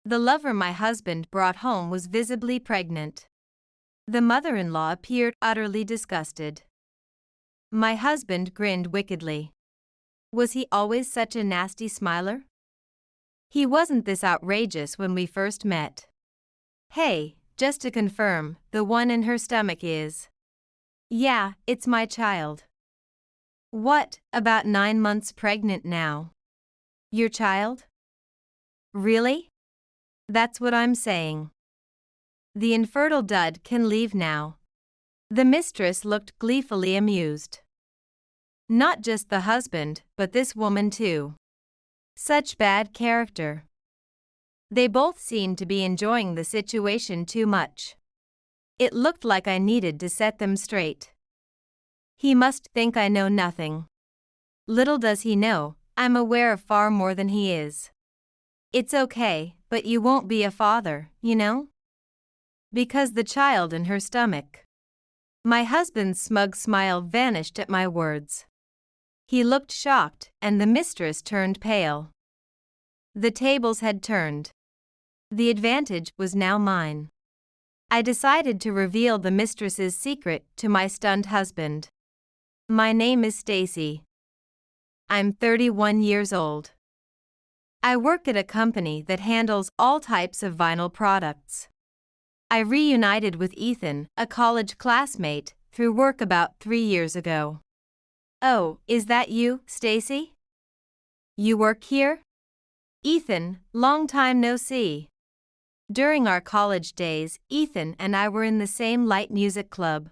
The lover my husband brought home was visibly pregnant. The mother-in-law appeared utterly disgusted. My husband grinned wickedly. Was he always such a nasty smiler? He wasn't this outrageous when we first met. Hey, just to confirm, the one in her stomach is. Yeah, it's my child. What, about 9 months pregnant now? Your child? Really? That's what I'm saying. The infertile dud can leave now. The mistress looked gleefully amused. Not just the husband, but this woman too. Such bad character. They both seemed to be enjoying the situation too much. It looked like I needed to set them straight. He must think I know nothing. Little does he know, I'm aware of far more than he is. It's okay, but you won't be a father, you know? Because the child in her stomach. My husband's smug smile vanished at my words. He looked shocked, and the mistress turned pale. The tables had turned. The advantage was now mine. I decided to reveal the mistress's secret to my stunned husband. My name is Stacy. I'm 31 years old. I work at a company that handles all types of vinyl products. I reunited with Ethan, a college classmate, through work about 3 years ago. Oh, is that you, Stacy? You work here? Ethan, long time no see. During our college days, Ethan and I were in the same light music club.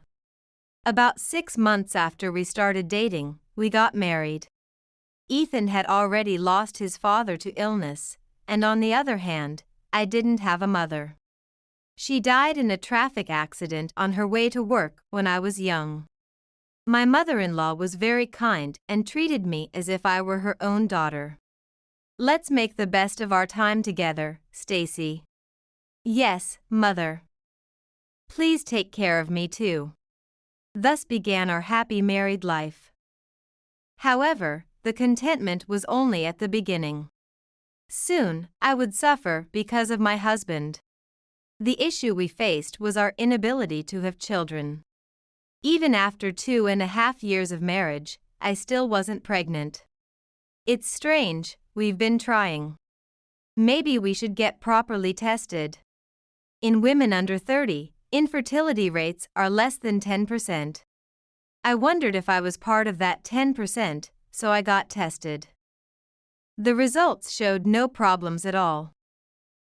About 6 months after we started dating, we got married. Ethan had already lost his father to illness, and on the other hand, I didn't have a mother. She died in a traffic accident on her way to work when I was young. My mother-in-law was very kind and treated me as if I were her own daughter. Let's make the best of our time together, Stacy. Yes, Mother. Please take care of me too. Thus began our happy married life. However, the contentment was only at the beginning. Soon, I would suffer because of my husband. The issue we faced was our inability to have children. Even after 2.5 years of marriage, I still wasn't pregnant. It's strange, we've been trying. Maybe we should get properly tested. In women under 30, infertility rates are less than 10%. I wondered if I was part of that 10%, so I got tested. The results showed no problems at all.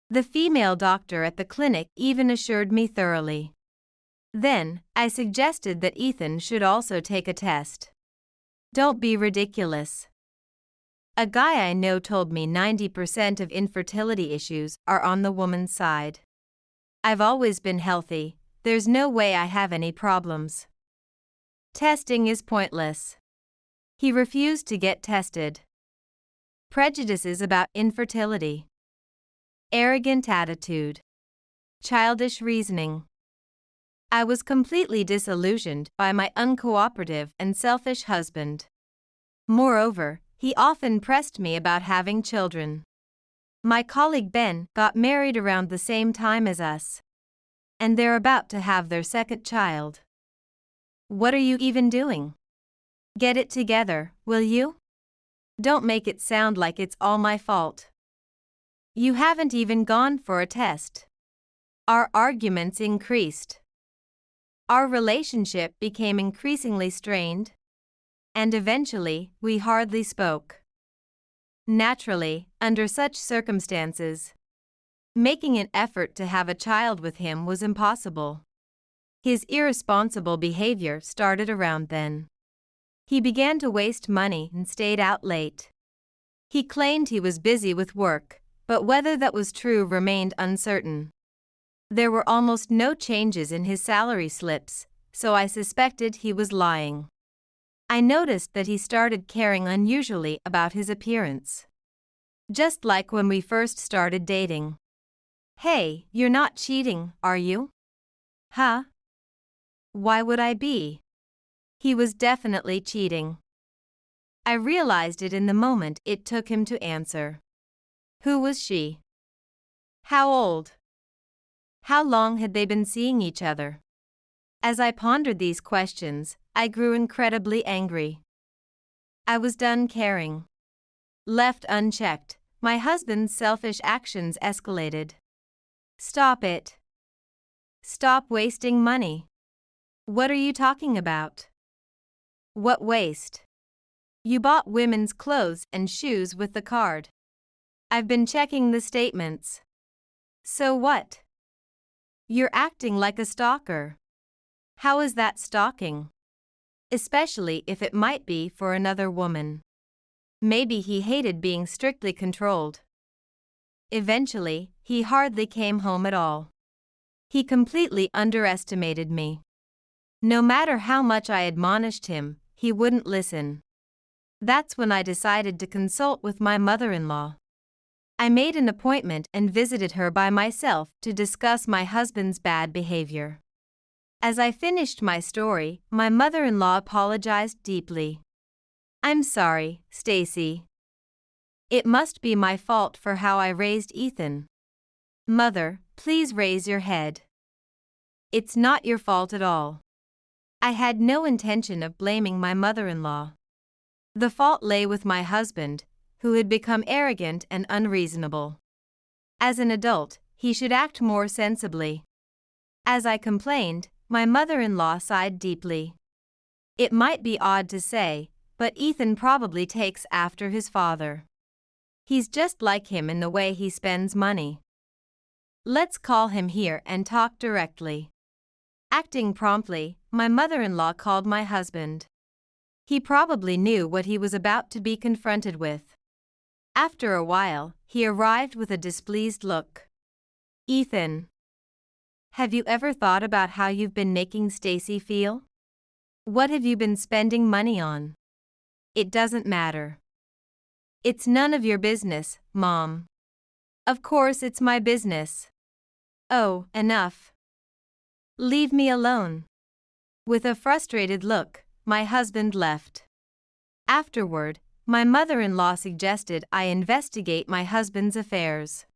The female doctor at the clinic even assured me thoroughly. Then, I suggested that Ethan should also take a test. Don't be ridiculous. A guy I know told me 90% of infertility issues are on the woman's side. I've always been healthy, there's no way I have any problems. Testing is pointless. He refused to get tested. Prejudices about infertility. Arrogant attitude. Childish reasoning. I was completely disillusioned by my uncooperative and selfish husband. Moreover, he often pressed me about having children. My colleague Ben got married around the same time as us. And they're about to have their second child. What are you even doing? Get it together, will you? Don't make it sound like it's all my fault. You haven't even gone for a test. Our arguments increased. Our relationship became increasingly strained, and eventually, we hardly spoke. Naturally, under such circumstances, making an effort to have a child with him was impossible. His irresponsible behavior started around then. He began to waste money and stayed out late. He claimed he was busy with work, but whether that was true remained uncertain. There were almost no changes in his salary slips, so I suspected he was lying. I noticed that he started caring unusually about his appearance. Just like when we first started dating. Hey, you're not cheating, are you? Huh? Why would I be? He was definitely cheating. I realized it in the moment it took him to answer. Who was she? How old? How long had they been seeing each other? As I pondered these questions, I grew incredibly angry. I was done caring. Left unchecked, my husband's selfish actions escalated. Stop it. Stop wasting money. What are you talking about? What waste? You bought women's clothes and shoes with the card. I've been checking the statements. So what? You're acting like a stalker. How is that stalking? Especially if it might be for another woman. Maybe he hated being strictly controlled. Eventually, he hardly came home at all. He completely underestimated me. No matter how much I admonished him, he wouldn't listen. That's when I decided to consult with my mother-in-law. I made an appointment and visited her by myself to discuss my husband's bad behavior. As I finished my story, my mother-in-law apologized deeply. I'm sorry, Stacy. It must be my fault for how I raised Ethan. Mother, please raise your head. It's not your fault at all. I had no intention of blaming my mother-in-law. The fault lay with my husband, who had become arrogant and unreasonable. As an adult, he should act more sensibly. As I complained, my mother-in-law sighed deeply. It might be odd to say, but Ethan probably takes after his father. He's just like him in the way he spends money. Let's call him here and talk directly. Acting promptly, my mother-in-law called my husband. He probably knew what he was about to be confronted with. After a while, he arrived with a displeased look. Ethan, have you ever thought about how you've been making Stacy feel? What have you been spending money on? It doesn't matter. It's none of your business, Mom. Of course it's my business. Oh, enough. Leave me alone. With a frustrated look, my husband left. Afterward, my mother-in-law suggested I investigate my husband's affairs.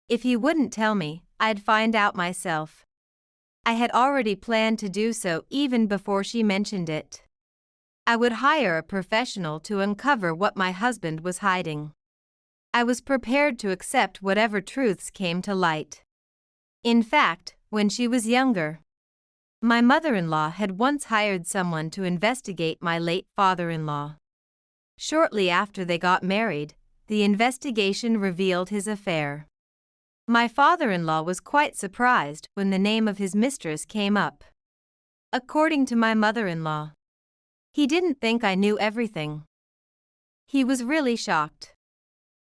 If he wouldn't tell me, I'd find out myself. I had already planned to do so even before she mentioned it. I would hire a professional to uncover what my husband was hiding. I was prepared to accept whatever truths came to light. In fact, when she was younger, my mother-in-law had once hired someone to investigate my late father-in-law. Shortly after they got married, the investigation revealed his affair. My father-in-law was quite surprised when the name of his mistress came up. According to my mother-in-law, he didn't think I knew everything. He was really shocked.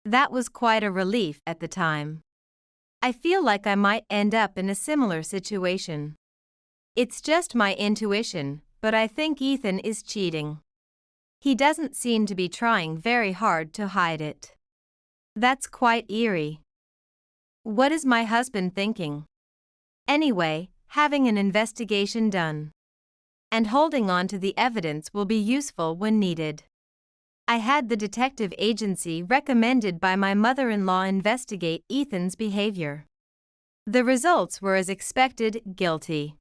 That was quite a relief at the time. I feel like I might end up in a similar situation. It's just my intuition, but I think Ethan is cheating. He doesn't seem to be trying very hard to hide it. That's quite eerie. What is my husband thinking? Anyway, having an investigation done and holding on to the evidence will be useful when needed. I had the detective agency recommended by my mother-in-law investigate Ethan's behavior. The results were as expected, guilty.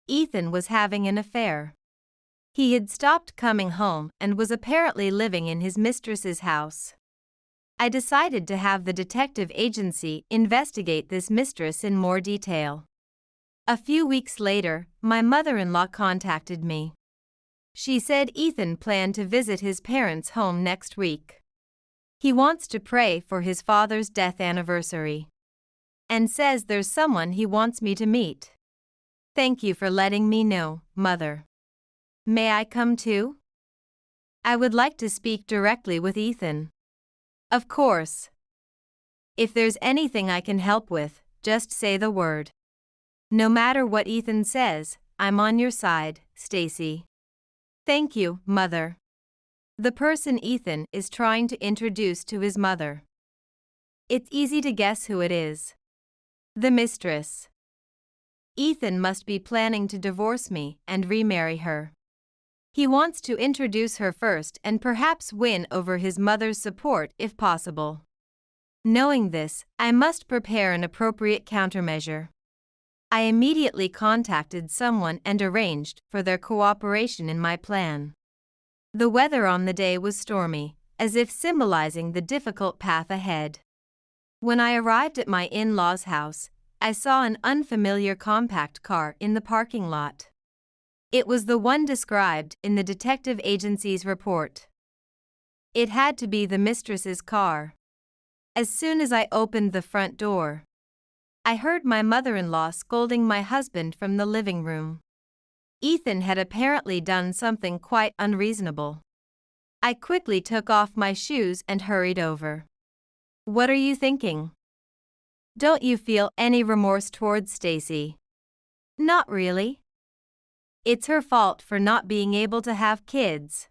Ethan was having an affair. He had stopped coming home and was apparently living in his mistress's house. I decided to have the detective agency investigate this mistress in more detail. A few weeks later, my mother-in-law contacted me. She said Ethan planned to visit his parents' home next week. He wants to pray for his father's death anniversary and says there's someone he wants me to meet. Thank you for letting me know, Mother. May I come too? I would like to speak directly with Ethan. Of course. If there's anything I can help with, just say the word. No matter what Ethan says, I'm on your side, Stacy. Thank you, Mother. The person Ethan is trying to introduce to his mother. It's easy to guess who it is. The mistress. Ethan must be planning to divorce me and remarry her. He wants to introduce her first and perhaps win over his mother's support if possible. Knowing this, I must prepare an appropriate countermeasure. I immediately contacted someone and arranged for their cooperation in my plan. The weather on the day was stormy, as if symbolizing the difficult path ahead. When I arrived at my in-laws' house, I saw an unfamiliar compact car in the parking lot. It was the one described in the detective agency's report. It had to be the mistress's car. As soon as I opened the front door, I heard my mother-in-law scolding my husband from the living room. Ethan had apparently done something quite unreasonable. I quickly took off my shoes and hurried over. What are you thinking? Don't you feel any remorse towards Stacy? Not really. It's her fault for not being able to have kids.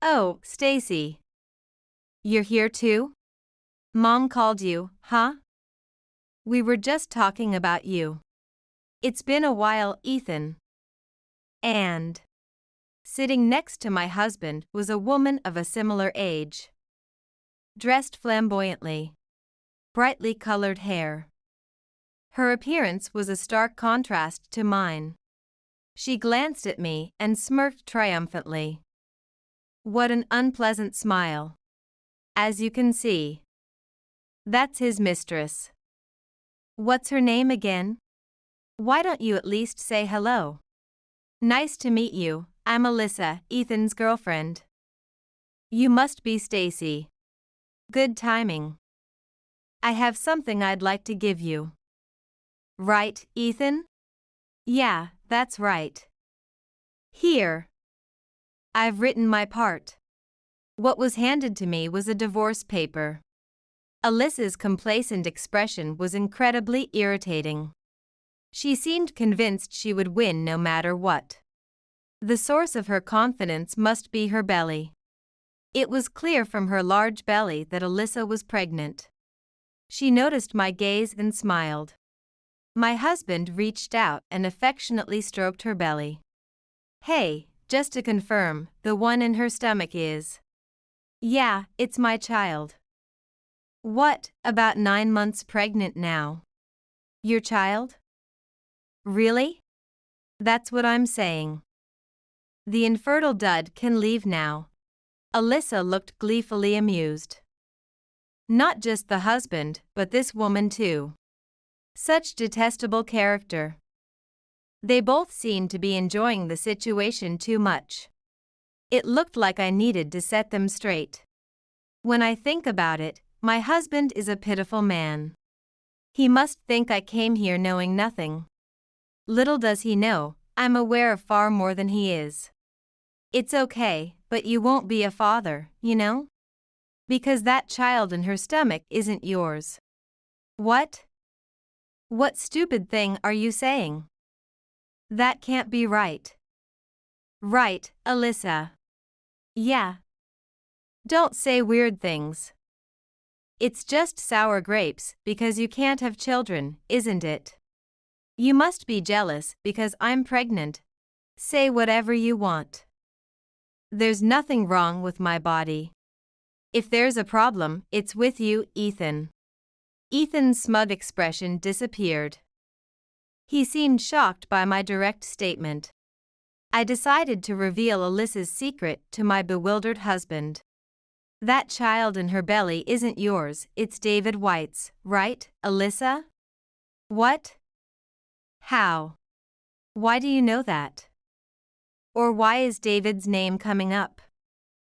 Oh, Stacy. You're here too? Mom called you, huh? We were just talking about you. It's been a while, Ethan. And sitting next to my husband was a woman of a similar age. Dressed flamboyantly. Brightly colored hair. Her appearance was a stark contrast to mine. She glanced at me and smirked triumphantly. What an unpleasant smile. As you can see. That's his mistress. What's her name again? Why don't you at least say hello? Nice to meet you, I'm Alyssa, Ethan's girlfriend. You must be Stacy. Good timing. I have something I'd like to give you. Right, Ethan? Yeah, that's right. Here. I've written my part. What was handed to me was a divorce paper. Alyssa's complacent expression was incredibly irritating. She seemed convinced she would win no matter what. The source of her confidence must be her belly. It was clear from her large belly that Alyssa was pregnant. She noticed my gaze and smiled. My husband reached out and affectionately stroked her belly. Hey, just to confirm, the one in her stomach is... Yeah, it's my child. What, about 9 months pregnant now? Your child? Really? That's what I'm saying. The infertile dud can leave now. Alyssa looked gleefully amused. Not just the husband, but this woman too. Such detestable character. They both seemed to be enjoying the situation too much. It looked like I needed to set them straight. When I think about it, my husband is a pitiful man. He must think I came here knowing nothing. Little does he know, I'm aware of far more than he is. It's okay, but you won't be a father, you know? Because that child in her stomach isn't yours. What? What stupid thing are you saying? That can't be right. Right, Alyssa. Yeah. Don't say weird things. It's just sour grapes because you can't have children, isn't it? You must be jealous because I'm pregnant. Say whatever you want. There's nothing wrong with my body. If there's a problem, it's with you, Ethan. Ethan's smug expression disappeared. He seemed shocked by my direct statement. I decided to reveal Alyssa's secret to my bewildered husband. That child in her belly isn't yours, it's David White's, right, Alyssa? What? How? Why do you know that? Or why is David's name coming up?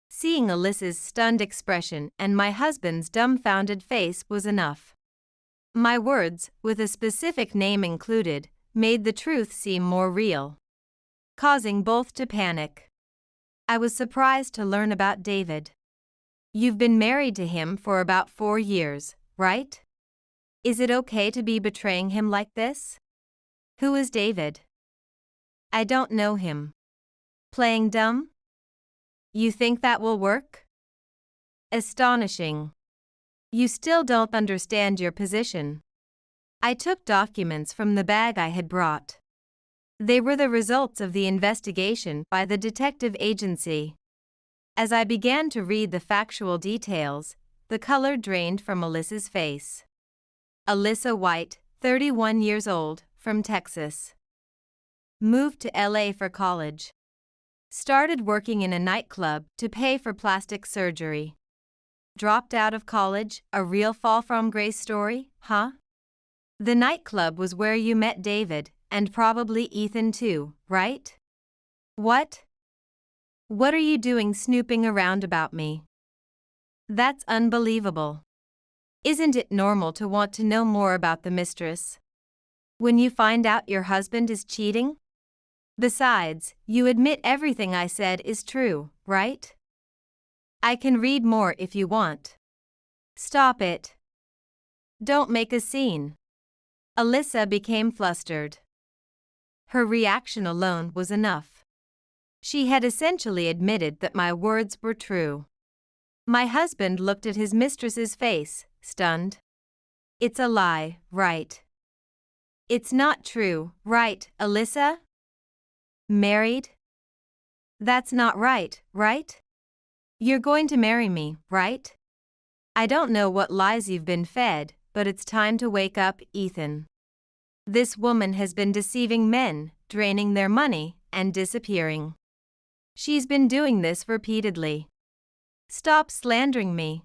Seeing Alyssa's stunned expression and my husband's dumbfounded face was enough. My words, with a specific name included, made the truth seem more real, causing both to panic. I was surprised to learn about David. You've been married to him for about 4 years, right? Is it okay to be betraying him like this? Who is David? I don't know him. Playing dumb? You think that will work? Astonishing. You still don't understand your position. I took documents from the bag I had brought. They were the results of the investigation by the detective agency. As I began to read the factual details, the color drained from Alyssa's face. Alyssa White, 31 years old, from Texas. Moved to LA for college. Started working in a nightclub to pay for plastic surgery. Dropped out of college, a real fall from grace story, huh? The nightclub was where you met David, and probably Ethan too, right? What? What are you doing snooping around about me? That's unbelievable. Isn't it normal to want to know more about the mistress when you find out your husband is cheating? Besides, you admit everything I said is true, right? I can read more if you want. Stop it. Don't make a scene. Alyssa became flustered. Her reaction alone was enough. She had essentially admitted that my words were true. My husband looked at his mistress's face, stunned. It's a lie, right? It's not true, right, Alyssa? Married? That's not right, right? You're going to marry me, right? I don't know what lies you've been fed, but it's time to wake up, Ethan. This woman has been deceiving men, draining their money, and disappearing. She's been doing this repeatedly. Stop slandering me.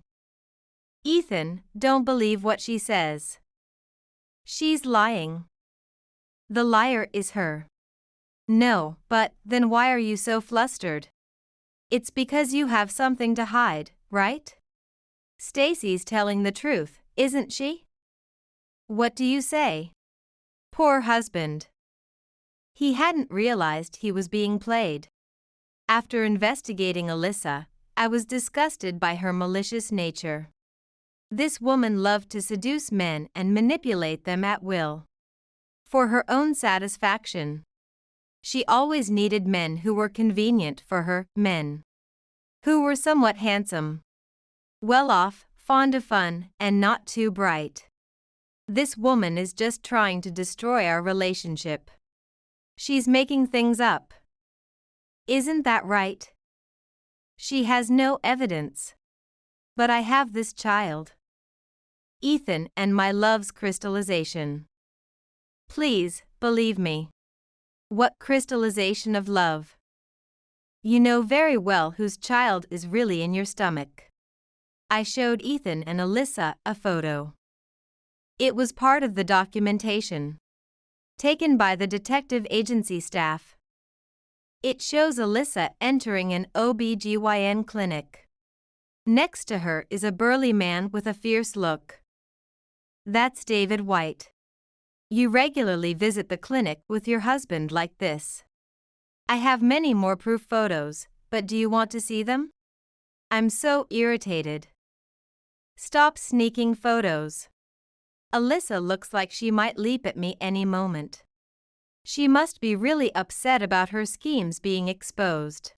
Ethan, don't believe what she says. She's lying. The liar is her. No, but then why are you so flustered? It's because you have something to hide, right? Stacy's telling the truth, isn't she? What do you say? Poor husband. He hadn't realized he was being played. After investigating Alyssa, I was disgusted by her malicious nature. This woman loved to seduce men and manipulate them at will. For her own satisfaction. She always needed men who were convenient for her, men who were somewhat handsome, well off, fond of fun, and not too bright. This woman is just trying to destroy our relationship. She's making things up. Isn't that right? She has no evidence. But I have this child. Ethan and my love's crystallization. Please, believe me. What crystallization of love? You know very well whose child is really in your stomach. I showed Ethan and Alyssa a photo. It was part of the documentation, taken by the detective agency staff. It shows Alyssa entering an OB/GYN clinic. Next to her is a burly man with a fierce look. That's David White. You regularly visit the clinic with your husband like this. I have many more proof photos, but do you want to see them? I'm so irritated. Stop sneaking photos. Alyssa looks like she might leap at me any moment. She must be really upset about her schemes being exposed.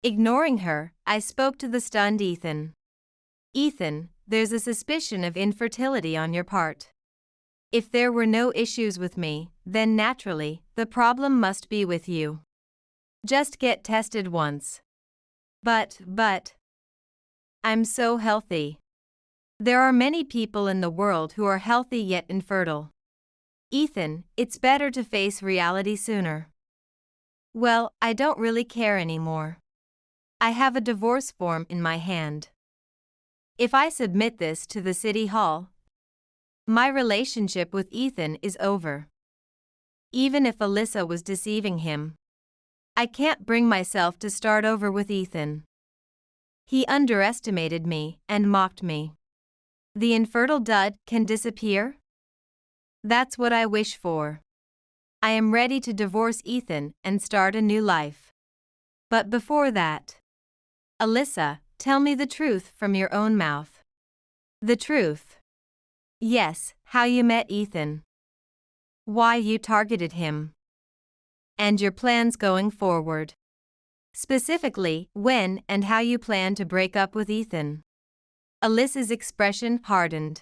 Ignoring her, I spoke to the stunned Ethan. Ethan, there's a suspicion of infertility on your part. If there were no issues with me, then naturally, the problem must be with you. Just get tested once. But, I'm so healthy. There are many people in the world who are healthy yet infertile. Ethan, it's better to face reality sooner. Well, I don't really care anymore. I have a divorce form in my hand. If I submit this to the city hall, my relationship with Ethan is over. Even if Alyssa was deceiving him, I can't bring myself to start over with Ethan. He underestimated me and mocked me. The infertile dud can disappear? That's what I wish for. I am ready to divorce Ethan and start a new life. But before that, Alyssa, tell me the truth from your own mouth. The truth. Yes, how you met Ethan. Why you targeted him. And your plans going forward. Specifically, when and how you plan to break up with Ethan. Alyssa's expression hardened.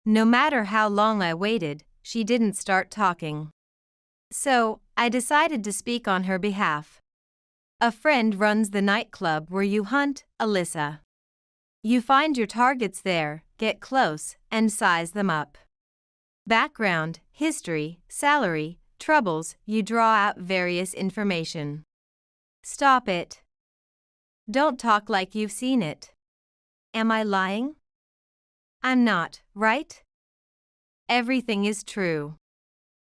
No matter how long I waited, she didn't start talking. So, I decided to speak on her behalf. A friend runs the nightclub where you hunt, Alyssa. You find your targets there, get close, and size them up. Background, history, salary, troubles, you draw out various information. Stop it. Don't talk like you've seen it. Am I lying? I'm not, right? Everything is true.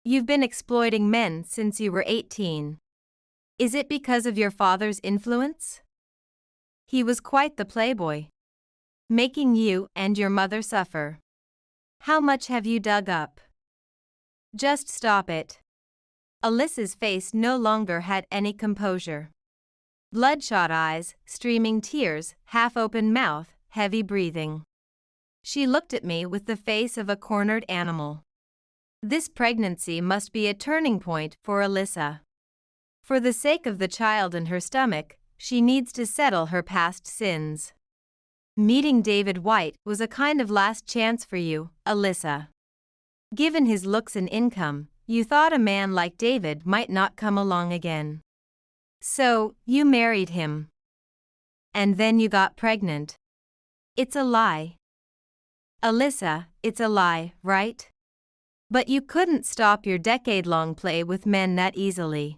You've been exploiting men since you were 18. Is it because of your father's influence? He was quite the playboy, making you and your mother suffer. How much have you dug up? Just stop it. Alyssa's face no longer had any composure. Bloodshot eyes, streaming tears, half-open mouth, heavy breathing. She looked at me with the face of a cornered animal. This pregnancy must be a turning point for Alyssa. For the sake of the child in her stomach, she needs to settle her past sins. Meeting David White was a kind of last chance for you, Alyssa. Given his looks and income, you thought a man like David might not come along again. So, you married him. And then you got pregnant. It's a lie. Alyssa, it's a lie, right? But you couldn't stop your decade-long play with men that easily.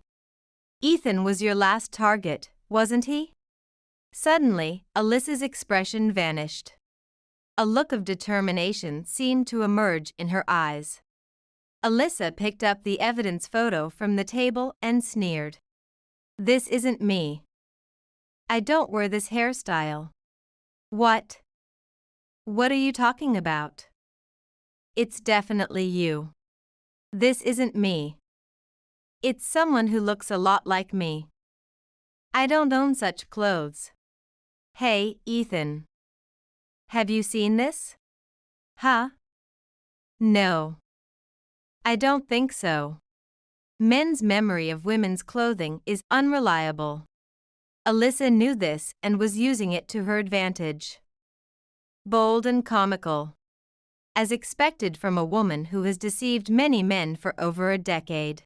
Ethan was your last target, wasn't he? Suddenly, Alyssa's expression vanished. A look of determination seemed to emerge in her eyes. Alyssa picked up the evidence photo from the table and sneered. This isn't me. I don't wear this hairstyle. What? What are you talking about? It's definitely you. This isn't me. It's someone who looks a lot like me. I don't own such clothes. Hey, Ethan. Have you seen this? Huh? No. I don't think so. Men's memory of women's clothing is unreliable. Alyssa knew this and was using it to her advantage. Bold and comical. As expected from a woman who has deceived many men for over a decade.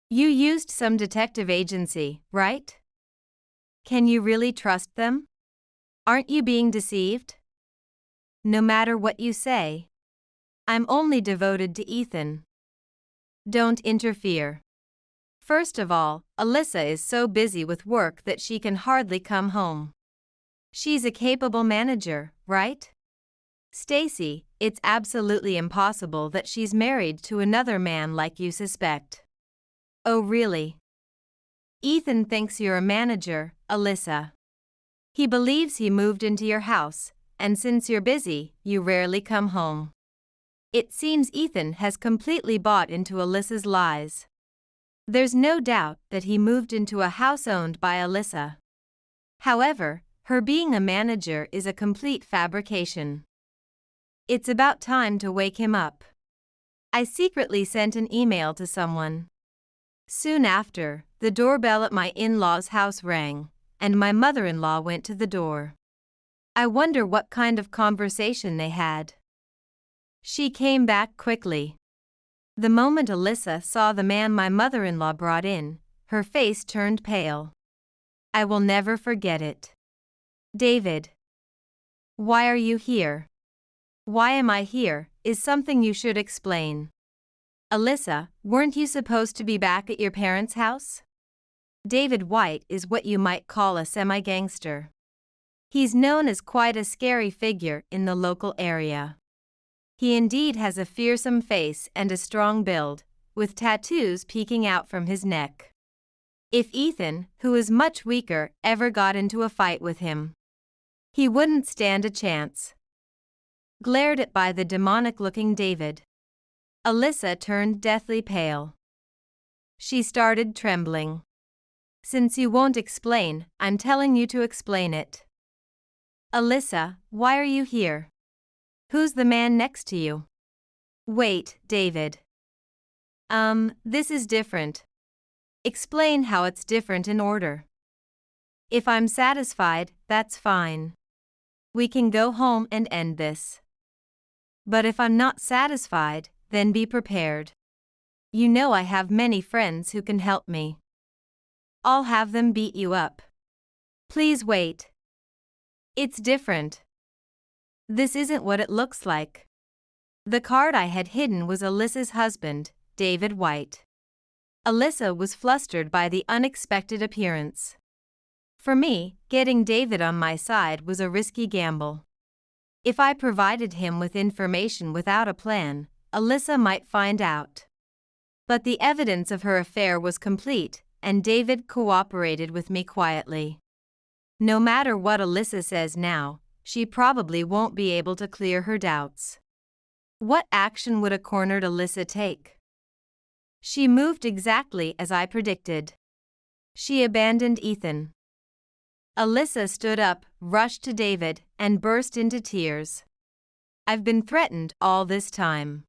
You used some detective agency, right? Can you really trust them? Aren't you being deceived? No matter what you say. I'm only devoted to Ethan. Don't interfere. First of all, Alyssa is so busy with work that she can hardly come home. She's a capable manager, right? Stacy, it's absolutely impossible that she's married to another man like you suspect. Oh really? Ethan thinks you're a manager, Alyssa. He believes he moved into your house, and since you're busy, you rarely come home. It seems Ethan has completely bought into Alyssa's lies. There's no doubt that he moved into a house owned by Alyssa. However, her being a manager is a complete fabrication. It's about time to wake him up. I secretly sent an email to someone. Soon after, the doorbell at my in-laws' house rang, and my mother-in-law went to the door. I wonder what kind of conversation they had. She came back quickly. The moment Alyssa saw the man my mother-in-law brought in, her face turned pale. I will never forget it. David. Why are you here? Why am I here, is something you should explain. Alyssa, weren't you supposed to be back at your parents' house? David White is what you might call a semi-gangster. He's known as quite a scary figure in the local area. He indeed has a fearsome face and a strong build, with tattoos peeking out from his neck. If Ethan, who is much weaker, ever got into a fight with him, he wouldn't stand a chance. Glared at by the demonic-looking David, Alyssa turned deathly pale. She started trembling. Since you won't explain, I'm telling you to explain it. Alyssa, why are you here? Who's the man next to you? Wait, David. This is different. Explain how it's different in order. If I'm satisfied, that's fine. We can go home and end this. But if I'm not satisfied, then be prepared. You know I have many friends who can help me. I'll have them beat you up. Please wait. It's different. This isn't what it looks like. The card I had hidden was Alyssa's husband, David White. Alyssa was flustered by the unexpected appearance. For me, getting David on my side was a risky gamble. If I provided him with information without a plan, Alyssa might find out. But the evidence of her affair was complete, and David cooperated with me quietly. No matter what Alyssa says now, she probably won't be able to clear her doubts. What action would a cornered Alyssa take? She moved exactly as I predicted. She abandoned Ethan. Alyssa stood up, rushed to David, and burst into tears. I've been threatened all this time.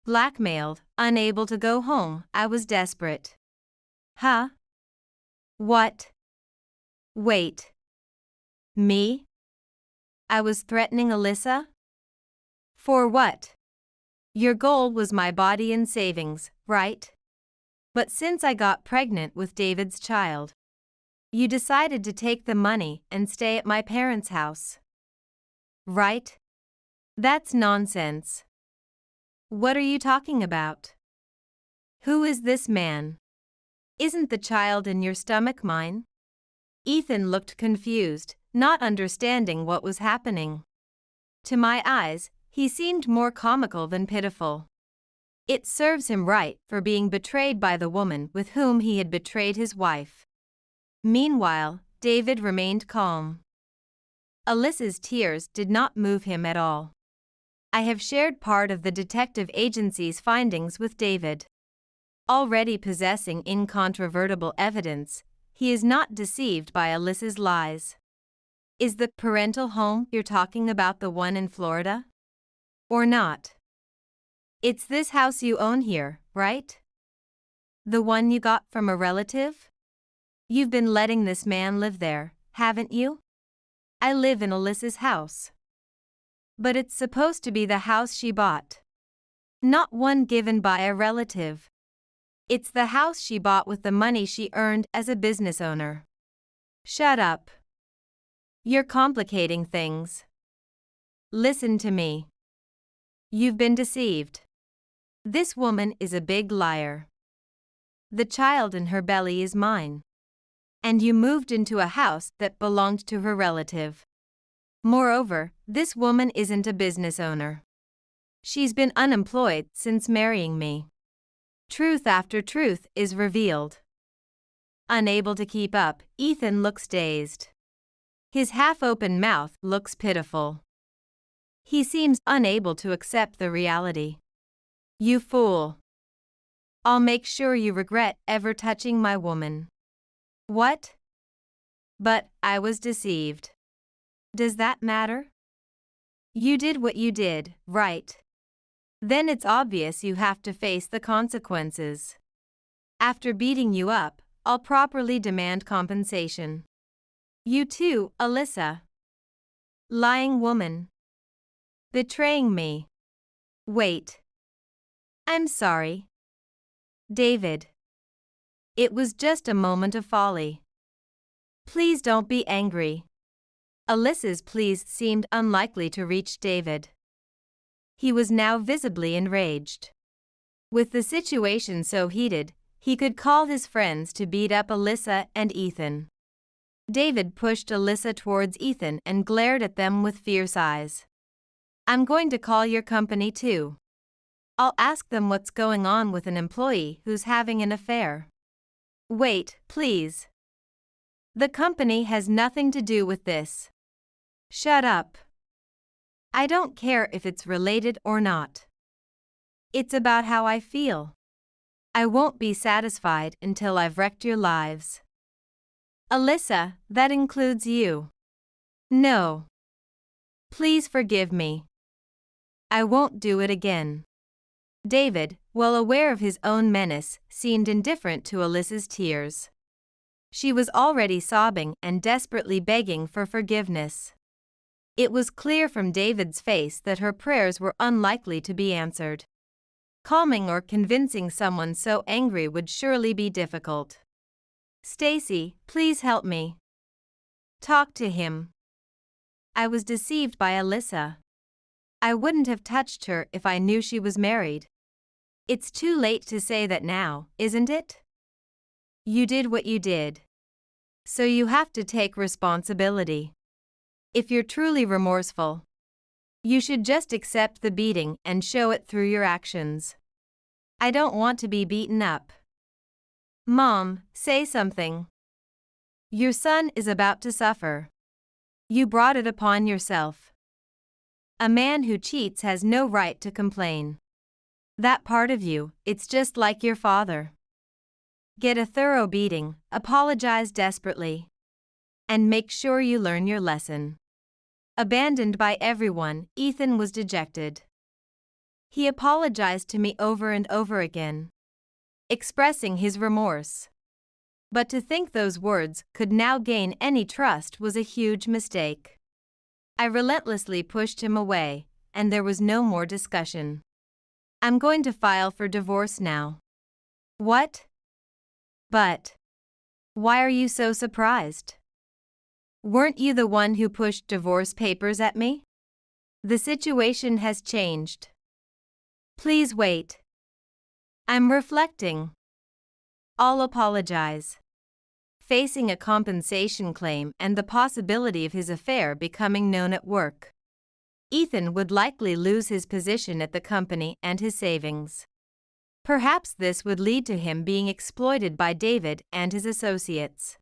Blackmailed, unable to go home, I was desperate. Huh? What? Wait. Me? I was threatening Alyssa? For what? Your goal was my body and savings, right? But since I got pregnant with David's child, you decided to take the money and stay at my parents' house. Right? That's nonsense. What are you talking about? Who is this man? Isn't the child in your stomach mine? Ethan looked confused, not understanding what was happening. To my eyes, he seemed more comical than pitiful. It serves him right for being betrayed by the woman with whom he had betrayed his wife. Meanwhile, David remained calm. Alyssa's tears did not move him at all. I have shared part of the detective agency's findings with David. Already possessing incontrovertible evidence, he is not deceived by Alyssa's lies. Is the parental home you're talking about the one in Florida? Or not? It's this house you own here, right? The one you got from a relative? You've been letting this man live there, haven't you? I live in Alyssa's house. But it's supposed to be the house she bought. Not one given by a relative. It's the house she bought with the money she earned as a business owner. Shut up. You're complicating things. Listen to me. You've been deceived. This woman is a big liar. The child in her belly is mine. And you moved into a house that belonged to her relative. Moreover, this woman isn't a business owner. She's been unemployed since marrying me. Truth after truth is revealed. Unable to keep up, Ethan looks dazed. His half-open mouth looks pitiful. He seems unable to accept the reality. You fool. I'll make sure you regret ever touching my woman. What? But I was deceived. Does that matter? You did what you did, right? Then it's obvious you have to face the consequences. After beating you up, I'll properly demand compensation. You too, Alyssa. Lying woman. Betraying me. Wait. I'm sorry. David. It was just a moment of folly. Please don't be angry. Alyssa's pleas seemed unlikely to reach David. He was now visibly enraged. With the situation so heated, he could call his friends to beat up Alyssa and Ethan. David pushed Alyssa towards Ethan and glared at them with fierce eyes. I'm going to call your company too. I'll ask them what's going on with an employee who's having an affair. Wait, please. The company has nothing to do with this. Shut up. I don't care if it's related or not. It's about how I feel. I won't be satisfied until I've wrecked your lives. Alyssa, that includes you. No. Please forgive me. I won't do it again. David, well aware of his own menace, seemed indifferent to Alyssa's tears. She was already sobbing and desperately begging for forgiveness. It was clear from David's face that her prayers were unlikely to be answered. Calming or convincing someone so angry would surely be difficult. Stacy, please help me. Talk to him. I was deceived by Alyssa. I wouldn't have touched her if I knew she was married. It's too late to say that now, isn't it? You did what you did. So you have to take responsibility. If you're truly remorseful, you should just accept the beating and show it through your actions. I don't want to be beaten up. Mom, say something. Your son is about to suffer. You brought it upon yourself. A man who cheats has no right to complain. That part of you, it's just like your father. Get a thorough beating, apologize desperately, and make sure you learn your lesson. Abandoned by everyone, Ethan was dejected. He apologized to me over and over again, expressing his remorse. But to think those words could now gain any trust was a huge mistake. I relentlessly pushed him away, and there was no more discussion. I'm going to file for divorce now. What? But why are you so surprised? Weren't you the one who pushed divorce papers at me? The situation has changed. Please wait. I'm reflecting. I'll apologize. Facing a compensation claim and the possibility of his affair becoming known at work, Ethan would likely lose his position at the company and his savings. Perhaps this would lead to him being exploited by David and his associates.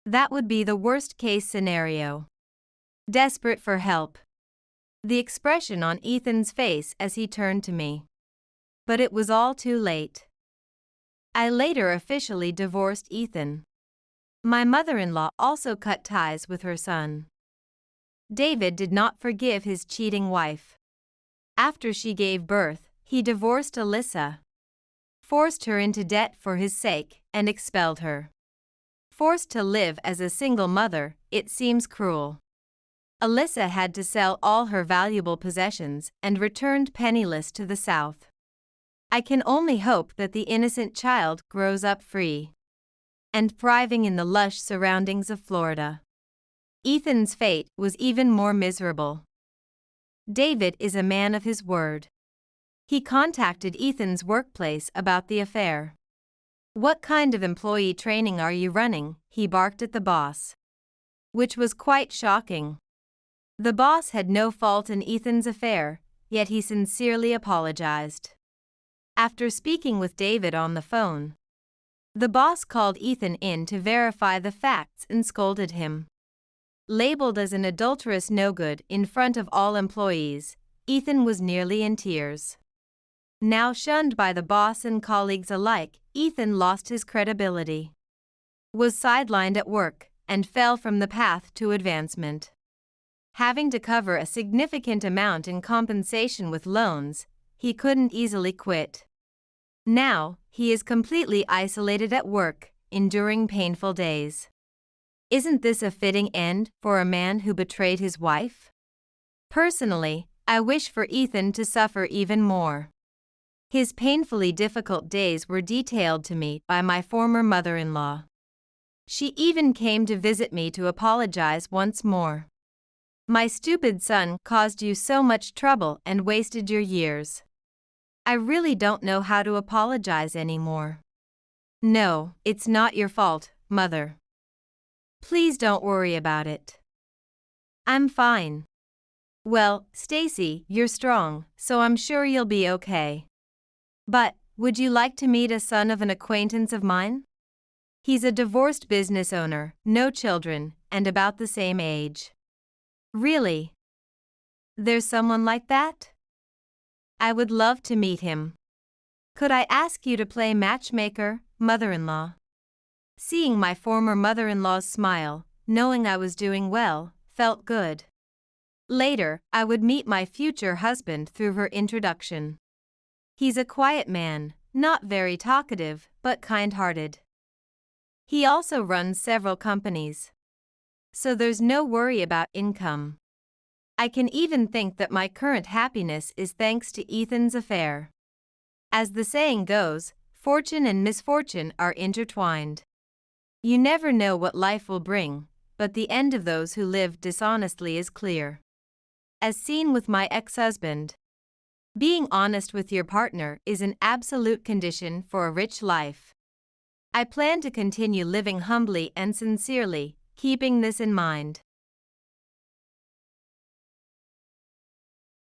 That would be the worst-case scenario. Desperate for help. The expression on Ethan's face as he turned to me. But it was all too late. I later officially divorced Ethan. My mother-in-law also cut ties with her son. David did not forgive his cheating wife. After she gave birth, he divorced Alyssa, forced her into debt for his sake, and expelled her. Forced to live as a single mother, it seems cruel. Alyssa had to sell all her valuable possessions and returned penniless to the South. I can only hope that the innocent child grows up free and thriving in the lush surroundings of Florida. Ethan's fate was even more miserable. David is a man of his word. He contacted Ethan's workplace about the affair. What kind of employee training are you running? He barked at the boss. Which was quite shocking. The boss had no fault in Ethan's affair, yet he sincerely apologized. After speaking with David on the phone, the boss called Ethan in to verify the facts and scolded him. Labeled as an adulterous no-good in front of all employees, Ethan was nearly in tears. Now shunned by the boss and colleagues alike, Ethan lost his credibility, was sidelined at work, and fell from the path to advancement. Having to cover a significant amount in compensation with loans, he couldn't easily quit. Now, he is completely isolated at work, enduring painful days. Isn't this a fitting end for a man who betrayed his wife? Personally, I wish for Ethan to suffer even more. His painfully difficult days were detailed to me by my former mother-in-law. She even came to visit me to apologize once more. My stupid son caused you so much trouble and wasted your years. I really don't know how to apologize anymore. No, it's not your fault, Mother. Please don't worry about it. I'm fine. Well, Stacy, you're strong, so I'm sure you'll be okay. But, would you like to meet a son of an acquaintance of mine? He's a divorced business owner, no children, and about the same age. Really? There's someone like that? I would love to meet him. Could I ask you to play matchmaker, mother-in-law? Seeing my former mother-in-law's smile, knowing I was doing well, felt good. Later, I would meet my future husband through her introduction. He's a quiet man, not very talkative, but kind-hearted. He also runs several companies. So there's no worry about income. I can even think that my current happiness is thanks to Ethan's affair. As the saying goes, fortune and misfortune are intertwined. You never know what life will bring, but the end of those who live dishonestly is clear. As seen with my ex-husband. Being honest with your partner is an absolute condition for a rich life. I plan to continue living humbly and sincerely, keeping this in mind.